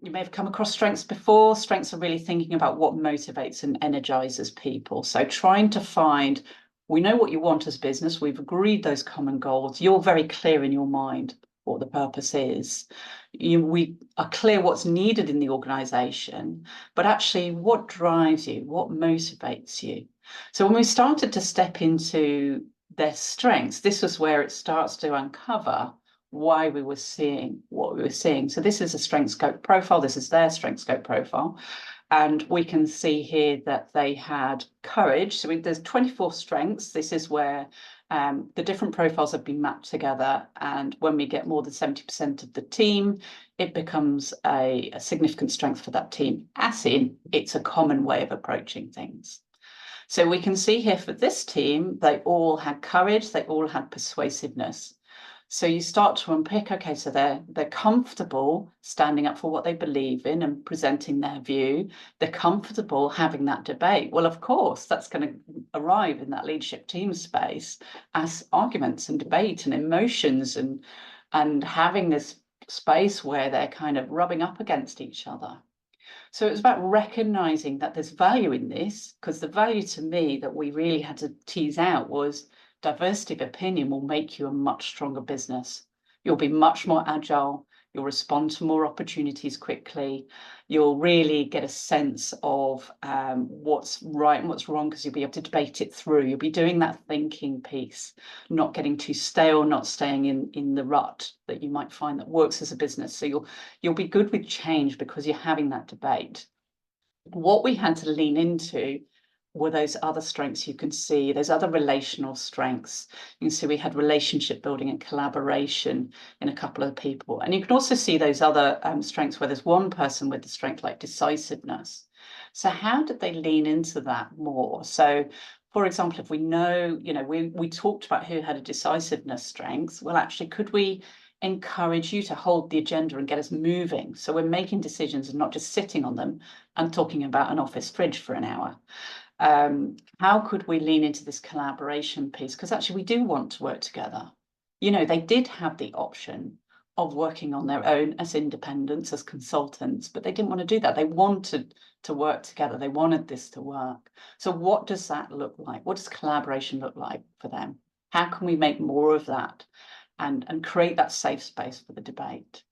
you may have come across strengths before. Strengths are really thinking about what motivates and energizes people. So trying to find, we know what you want as business. We've agreed those common goals. You're very clear in your mind what the purpose is. We are clear what's needed in the organization, but actually what drives you, what motivates you. So when we started to step into their strengths, this was where it starts to uncover why we were seeing what we were seeing. So this is a Strengthscope profile. This is their Strengthscope profile. And we can see here that they had courage. So there's 24 strengths. This is where the different profiles have been mapped together. And when we get more than 70% of the team, it becomes a significant strength for that team, as in it's a common way of approaching things. So we can see here for this team, they all had courage, they all had persuasiveness. So you start to unpick, okay, so they're comfortable standing up for what they believe in and presenting their view. They're comfortable having that debate. Well, of course, that's going to arrive in that leadership team space as arguments and debate and emotions and having this space where they're kind of rubbing up against each other. So it was about recognizing that there's value in this, because the value to me that we really had to tease out was diversity of opinion will make you a much stronger business. You'll be much more agile. You'll respond to more opportunities quickly. You'll really get a sense of what's right and what's wrong, because you'll be able to debate it through. You'll be doing that thinking piece, not getting too stale, not staying in the rut that you might find that works as a business. So you'll be good with change because you're having that debate. What we had to lean into were those other strengths you can see, those other relational strengths. You can see we had relationship building and collaboration in a couple of people. And you can also see those other strengths where there's one person with the strength like decisiveness. So how did they lean into that more? So for example, if we know, we talked about who had a decisiveness strength, well, actually, could we encourage you to hold the agenda and get us moving? So we're making decisions and not just sitting on them and talking about an office fridge for an hour. How could we lean into this collaboration piece? Because actually we do want to work together. They did have the option of working on their own as independents, as consultants, but they didn't want to do that. They wanted to work together. They wanted this to work. So what does that look like? What does collaboration look like for them? How can we make more of that and create that safe space for the debate?